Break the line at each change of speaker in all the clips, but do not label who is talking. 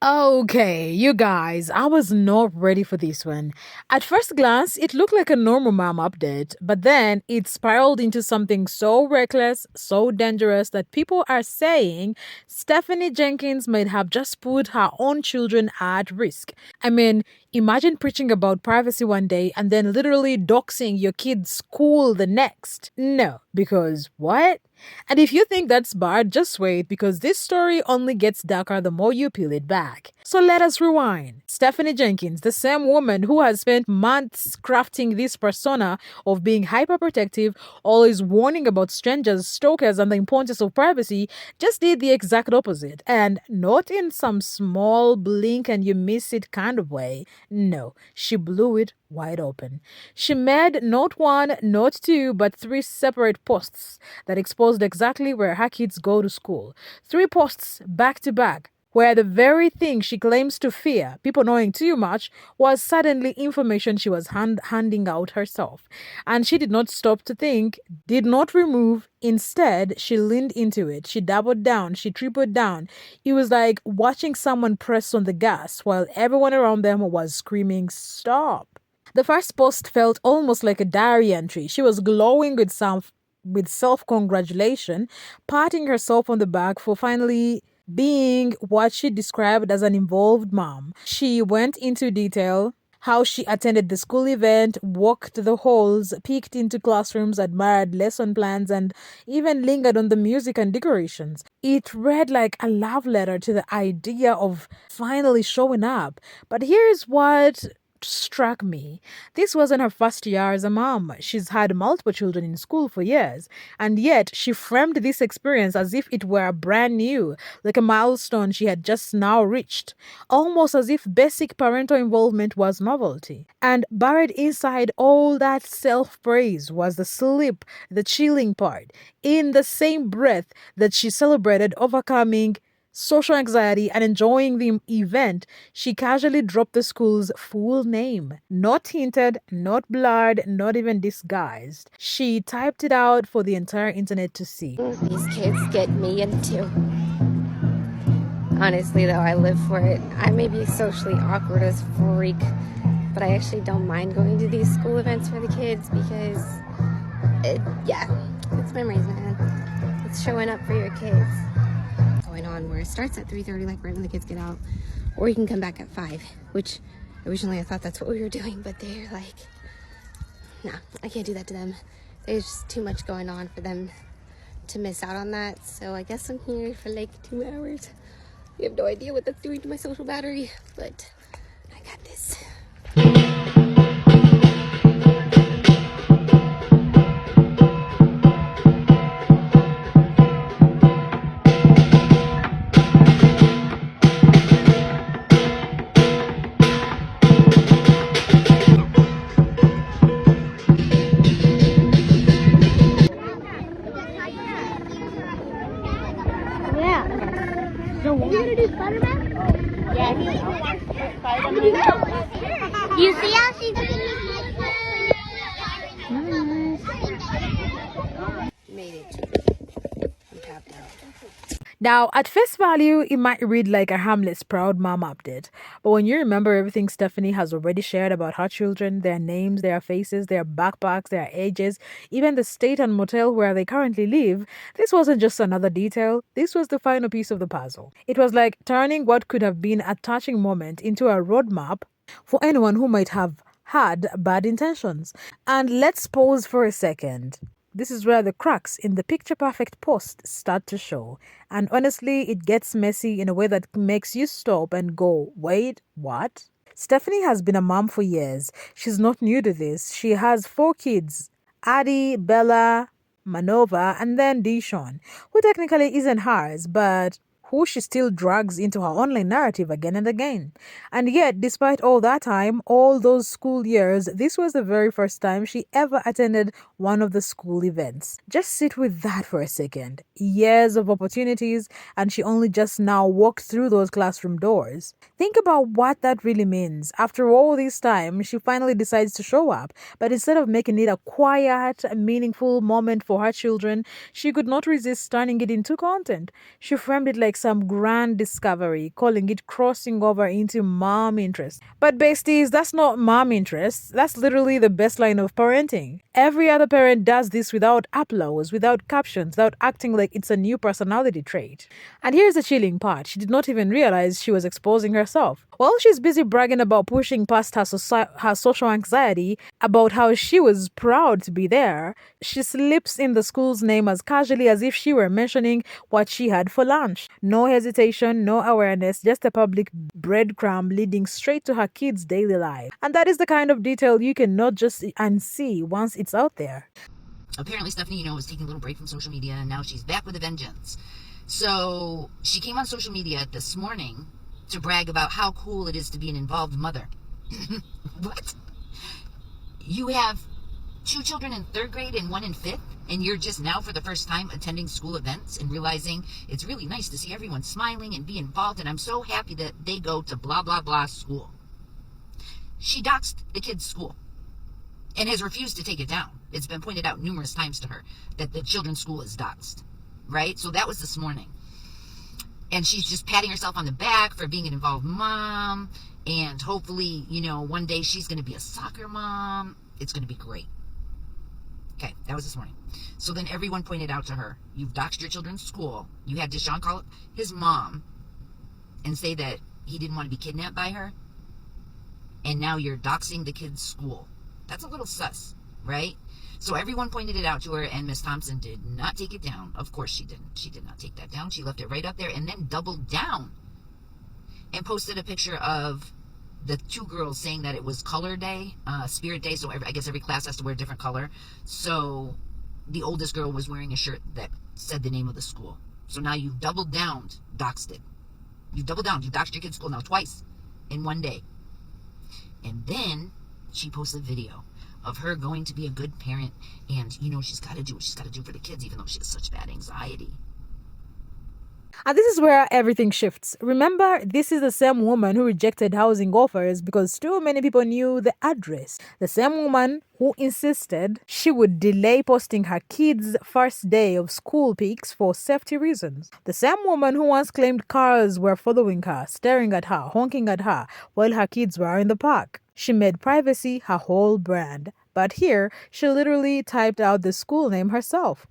Okay, you guys, I was not ready for this one. At first glance, it looked like a normal mom update, but then it spiraled into something so reckless, so dangerous that people are saying Stephanie Jenkins might have just put her own children at risk. I mean, imagine preaching about privacy one day and then literally doxing your kid's school the next. No, because what? And if you think that's bad, just wait because this story only gets darker the more you peel it back. So let us rewind. Stephanie Jenkins, the same woman who has spent months crafting this persona of being hyperprotective, always warning about strangers, stalkers, and the importance of privacy, just did the exact opposite. And not in some small blink and you miss it kind of way. No, she blew it wide open. She made not one, not two, but three separate posts that exposed exactly where her kids go to school. Three posts back to back, where the very thing she claims to fear, people knowing too much, was suddenly information she was handing out herself. And she did not stop to think, did not remove. Instead, she leaned into it. She doubled down. She tripled down. It was like watching someone press on the gas while everyone around them was screaming, "Stop." The first post felt almost like a diary entry. She was glowing with self-congratulation, patting herself on the back for finally being what she described as an involved mom. She went into detail how she attended the school event, walked the halls, peeked into classrooms, admired lesson plans, and even lingered on the music and decorations. It read like a love letter to the idea of finally showing up. But here's what struck me. This wasn't her first year as a mom. She's had multiple children in school for years, and yet she framed this experience as if it were brand new, like a milestone she had just now reached, almost as if basic parental involvement was novelty. And buried inside all that self praise was the slip, the chilling part. In the same breath that she celebrated overcoming social anxiety and enjoying the event, she casually dropped the school's full name. Not hinted, not blurred, not even disguised. She typed it out for the entire internet to see.
These kids get me into. Honestly, though, I live for it. I may be socially awkward as freak, but I actually don't mind going to these school events for the kids because, it's memories, man. It's showing up for your kids. On where it starts at 3:30, like right when the kids get out, or you can come back at 5, which originally I thought that's what we were doing, but they're like, no, I can't do that to them. There's just too much going on for them to miss out on that. So I guess I'm here for like 2 hours. You have no idea what that's doing to my social battery, but I got this.
You see how she
Made it. I'm tapped out.
Now, at face value, it might read like a harmless proud mom update. But when you remember everything Stephanie has already shared about her children, their names, their faces, their backpacks, their ages, even the state and motel where they currently live, this wasn't just another detail. This was the final piece of the puzzle. It was like turning what could have been a touching moment into a roadmap for anyone who might have had bad intentions. And let's pause for a second. This is where the cracks in the picture perfect post start to show. And honestly, it gets messy in a way that makes you stop and go, wait, what? Stephanie has been a mom for years. She's not new to this. She has 4 kids, Addie, Bella, Manova, and then Deshawn, who technically isn't hers, but who she still drags into her online narrative again and again. And yet, despite all that time, all those school years, this was the very first time she ever attended one of the school events. Just sit with that for a second. Years of opportunities, and she only just now walked through those classroom doors. Think about what that really means. After all this time, she finally decides to show up, but instead of making it a quiet, meaningful moment for her children, she could not resist turning it into content. She framed it like like some grand discovery, calling it crossing over into mom interest. But besties, that's not mom interest. That's literally the best line of parenting. Every other parent does this without applause, without captions, without acting like it's a new personality trait. And here's the chilling part. She did not even realize she was exposing herself. While she's busy bragging about pushing past her social anxiety, about how she was proud to be there, she slips in the school's name as casually as if she were mentioning what she had for lunch. No hesitation, no awareness, just a public breadcrumb leading straight to her kids' daily life. And that is the kind of detail you can not just unsee once it's out there.
Apparently, Stephanie, was taking a little break from social media, and now she's back with a vengeance. So she came on social media this morning to brag about how cool it is to be an involved mother. What? You have 2 children in 3rd grade and 1 in 5th, and you're just now for the first time attending school events and realizing it's really nice to see everyone smiling and be involved, and I'm so happy that they go to blah, blah, blah school. She doxed the kids' school and has refused to take it down. It's been pointed out numerous times to her that the children's school is doxed, right? So that was this morning. And she's just patting herself on the back for being an involved mom, and hopefully, one day she's going to be a soccer mom. It's going to be great. Okay, that was this morning. So then everyone pointed out to her, you've doxed your children's school. You had Deshaun call his mom and say that he didn't want to be kidnapped by her. And now you're doxing the kid's school. That's a little sus, right? So everyone pointed it out to her, and Miss Thompson did not take it down. Of course she didn't. She did not take that down. She left it right up there and then doubled down and posted a picture of the 2 girls saying that it was color day, spirit day, so I guess every class has to wear a different color. So the oldest girl was wearing a shirt that said the name of the school. So now you've doubled down, doxed it. You've doubled down. You've doxed your kid's school now twice in one day. And then she posted a video of her going to be a good parent, and she's got to do what she's got to do for the kids, even though she has such bad anxiety.
And this is where everything shifts. Remember, this is the same woman who rejected housing offers because too many people knew the address. The same woman who insisted she would delay posting her kids' first day of school pics for safety reasons. The same woman who once claimed cars were following her, staring at her, honking at her while her kids were in the park. She made privacy her whole brand. But here, she literally typed out the school name herself.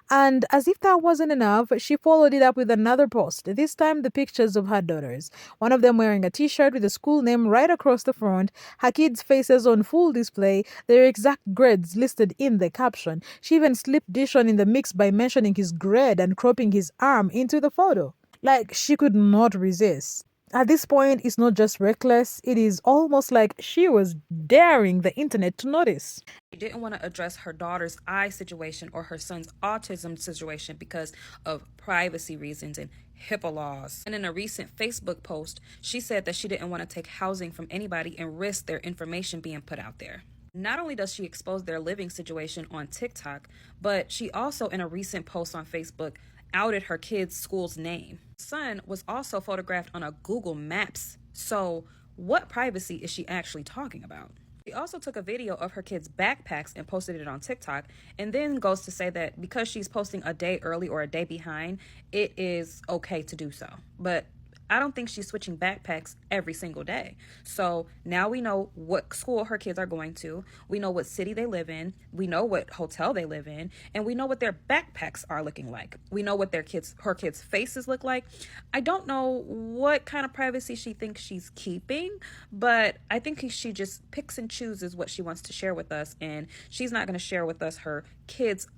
And as if that wasn't enough, she followed it up with another post, this time the pictures of her daughters. One of them wearing a t-shirt with the school name right across the front, her kids' faces on full display, their exact grades listed in the caption. She even slipped Dishon in the mix by mentioning his grade and cropping his arm into the photo. Like, she could not resist. At this point, it's not just reckless, it is almost like she was daring the internet to notice.
She didn't want to address her daughter's eye situation or her son's autism situation because of privacy reasons and HIPAA laws. And in a recent Facebook post, she said that she didn't want to take housing from anybody and risk their information being put out there. Not only does she expose their living situation on TikTok, but she also, in a recent post on Facebook, outed her kid's school's name. Son was also photographed on a Google Maps. So what privacy is she actually talking about? She also took a video of her kids' backpacks and posted it on TikTok, and then goes to say that because she's posting a day early or a day behind, it is okay to do so. But I don't think she's switching backpacks every single day. So now we know what school her kids are going to. We know what city they live in. We know what hotel they live in. And we know what their backpacks are looking like. We know what her kids' faces look like. I don't know what kind of privacy she thinks she's keeping, but I think she just picks and chooses what she wants to share with us. And she's not going to share with us her kids'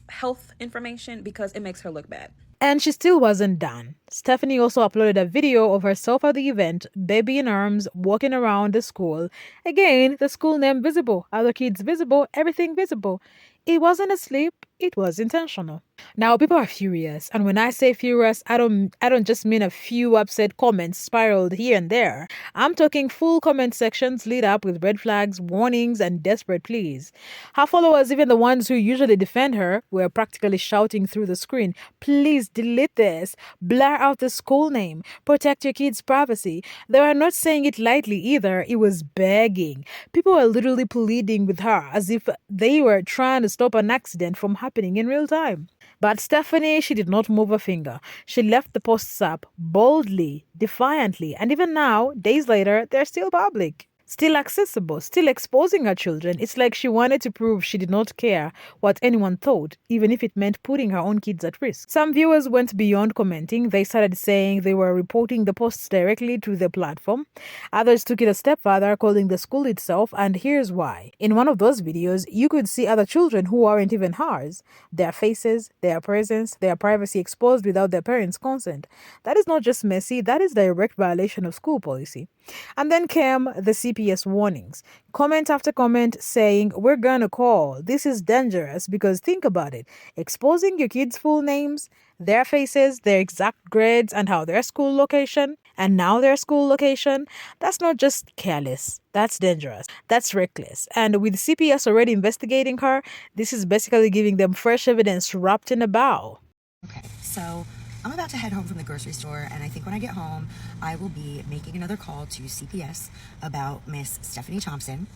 health information because it makes her look bad.
And she still wasn't done. Stephanie also uploaded a video of herself at the event, baby in arms, walking around the school. Again, the school name visible, other kids visible, everything visible. It wasn't a slip, it was intentional. Now, people are furious, and when I say furious, I don't just mean a few upset comments spiraled here and there. I'm talking full comment sections lit up with red flags, warnings, and desperate pleas. Her followers, even the ones who usually defend her, were practically shouting through the screen, "Please delete this, blur out the school name, protect your kids' privacy." They were not saying it lightly either, it was begging. People were literally pleading with her as if they were trying to stop an accident from happening in real time. But Stephanie, she did not move a finger. She left the posts up boldly, defiantly, and even now, days later, they're still public. Still accessible, still exposing her children. It's like she wanted to prove she did not care what anyone thought, even if it meant putting her own kids at risk. Some viewers went beyond commenting. They started saying they were reporting the posts directly to the platform. Others took it a step further, calling the school itself, and here's why. In one of those videos, you could see other children who aren't even hers. Their faces, their presence, their privacy exposed without their parents' consent. That is not just messy, that is direct violation of school policy. And then came the CPS warnings. Comment after comment saying, we're gonna call. This is dangerous because think about it. Exposing your kids' full names, their faces, their exact grades, and how their school location, and now their school location, that's not just careless. That's dangerous. That's reckless. And with CPS already investigating her, this is basically giving them fresh evidence wrapped in a bow.
Okay, so I'm about to head home from the grocery store, and I think when I get home, I will be making another call to CPS about Miss Stephanie Thompson,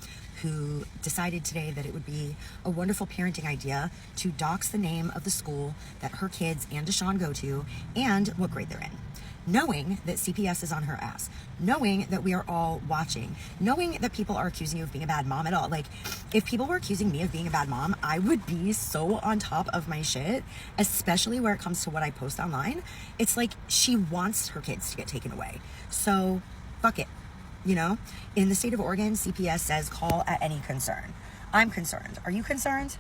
who decided today that it would be a wonderful parenting idea to dox the name of the school that her kids and Deshaun go to and what grade they're in. Knowing that CPS is on her ass, knowing that we are all watching, knowing that people are accusing you of being a bad mom at all. Like, if people were accusing me of being a bad mom, I would be so on top of my shit, especially where it comes to what I post online. It's like she wants her kids to get taken away. So, fuck it. You know? In the state of Oregon, CPS says call at any concern. I'm concerned. Are you concerned?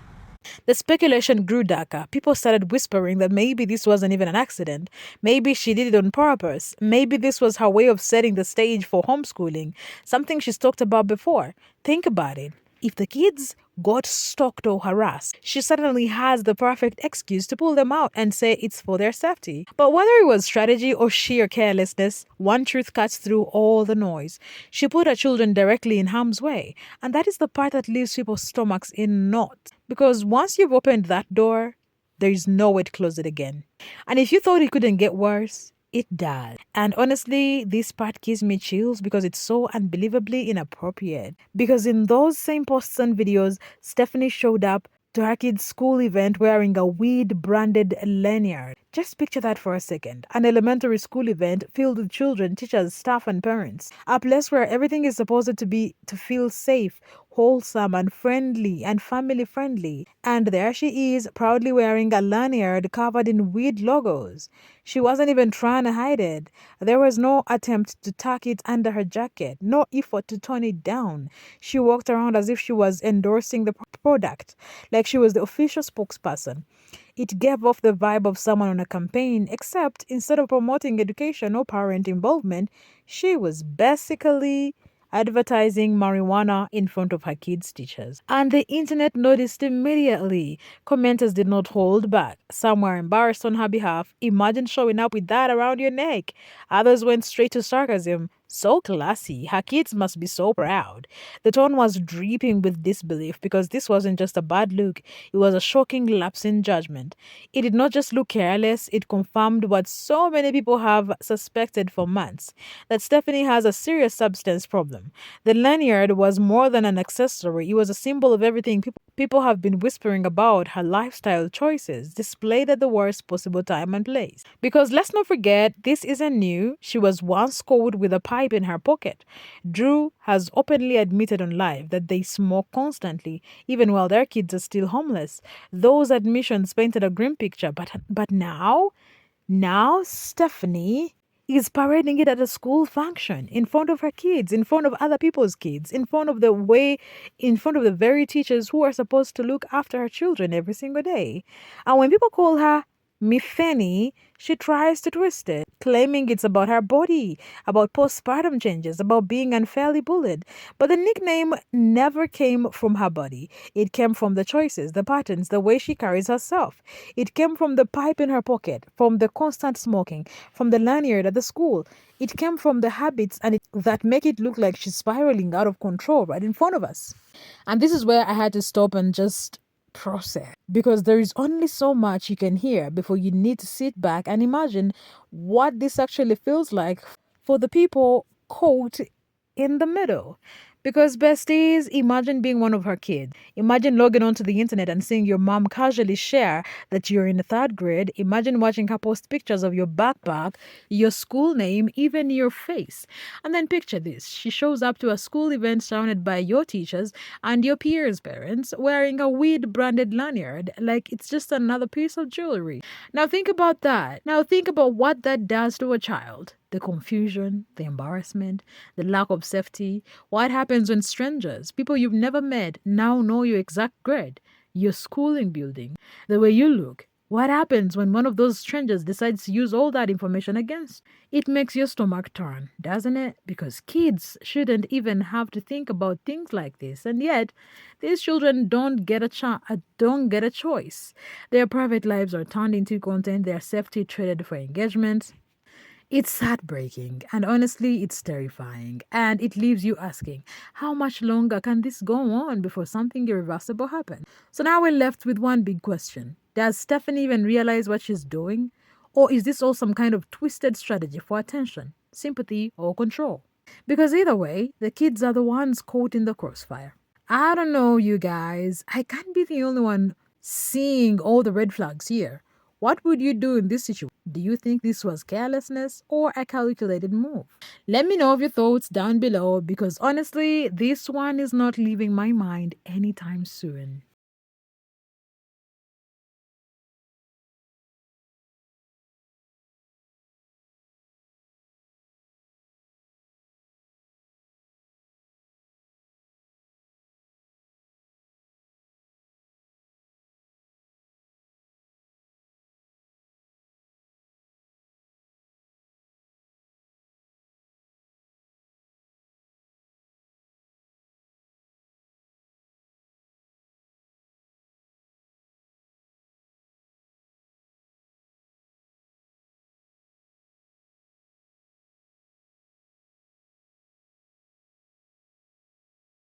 The speculation grew darker. People started whispering that maybe this wasn't even an accident. Maybe she did it on purpose. Maybe this was her way of setting the stage for homeschooling, something she's talked about before. Think about it. If the kids got stalked or harassed, she suddenly has the perfect excuse to pull them out and say it's for their safety. But whether it was strategy or sheer carelessness, one truth cuts through all the noise. She put her children directly in harm's way, and that is the part that leaves people's stomachs in knots. Because once you've opened that door, there is no way to close it again. And if you thought it couldn't get worse, it does. And honestly, this part gives me chills because it's so unbelievably inappropriate. Because in those same posts and videos, Stephanie showed up to her kid's school event wearing a weed-branded lanyard. Just picture that for a second. An elementary school event filled with children, teachers, staff, and parents. A place where everything is supposed to be to feel safe, wholesome, and friendly, and family-friendly. And there she is, proudly wearing a lanyard covered in weed logos. She wasn't even trying to hide it. There was no attempt to tuck it under her jacket, no effort to tone it down. She walked around as if she was endorsing the product, like she was the official spokesperson. It gave off the vibe of someone on a campaign, except instead of promoting education or parent involvement, she was basically advertising marijuana in front of her kids' teachers. And the internet noticed immediately. Commenters did not hold back. Some were embarrassed on her behalf. Imagine showing up with that around your neck. Others went straight to sarcasm. So classy. Her kids must be so proud. The tone was dripping with disbelief because this wasn't just a bad look. It was a shocking lapse in judgment. It did not just look careless, it confirmed what so many people have suspected for months, that Stephanie has a serious substance problem. The lanyard was more than an accessory. It was a symbol of everything people have been whispering about her lifestyle choices, displayed at the worst possible time and place. Because let's not forget, this isn't new. She was once caught with a pipe in her pocket. Drew has openly admitted on live that they smoke constantly, even while their kids are still homeless. Those admissions painted a grim picture, but now Stephanie is parading it at a school function, in front of her kids, in front of other people's kids, in front of the very teachers who are supposed to look after her children every single day. And when people call her Mifeni, she tries to twist it, claiming it's about her body, about postpartum changes, about being unfairly bullied. But the nickname never came from her body. It came from the choices, the patterns, the way she carries herself. It came from the pipe in her pocket, from the constant smoking, from the lanyard at the school. It came from the habits that make it look like she's spiraling out of control right in front of us. And this is where I had to stop and just process, because there is only so much you can hear before you need to sit back and imagine what this actually feels like for the people caught in the middle. Because besties, imagine being one of her kids. Imagine logging onto the internet and seeing your mom casually share that you're in the third grade. Imagine watching her post pictures of your backpack, your school name, even your face. And then picture this. She shows up to a school event surrounded by your teachers and your peers' parents wearing a weed branded lanyard like it's just another piece of jewelry. Now think about that. Now think about what that does to a child. The confusion, the embarrassment, the lack of safety. What happens when strangers, people you've never met, now know your exact grade, your schooling building, the way you look? What happens when one of those strangers decides to use all that information against? It makes your stomach turn, doesn't it? Because kids shouldn't even have to think about things like this, and yet these children don't get a choice. Their private lives are turned into content. Their safety traded for engagement. It's heartbreaking, and honestly, it's terrifying. And it leaves you asking, how much longer can this go on before something irreversible happens? So now we're left with one big question. Does Stephanie even realize what she's doing? Or is this all some kind of twisted strategy for attention, sympathy, or control? Because either way, the kids are the ones caught in the crossfire. I don't know, you guys. I can't be the only one seeing all the red flags here. What would you do in this situation? Do you think this was carelessness or a calculated move? Let me know your thoughts down below because honestly, this one is not leaving my mind anytime soon.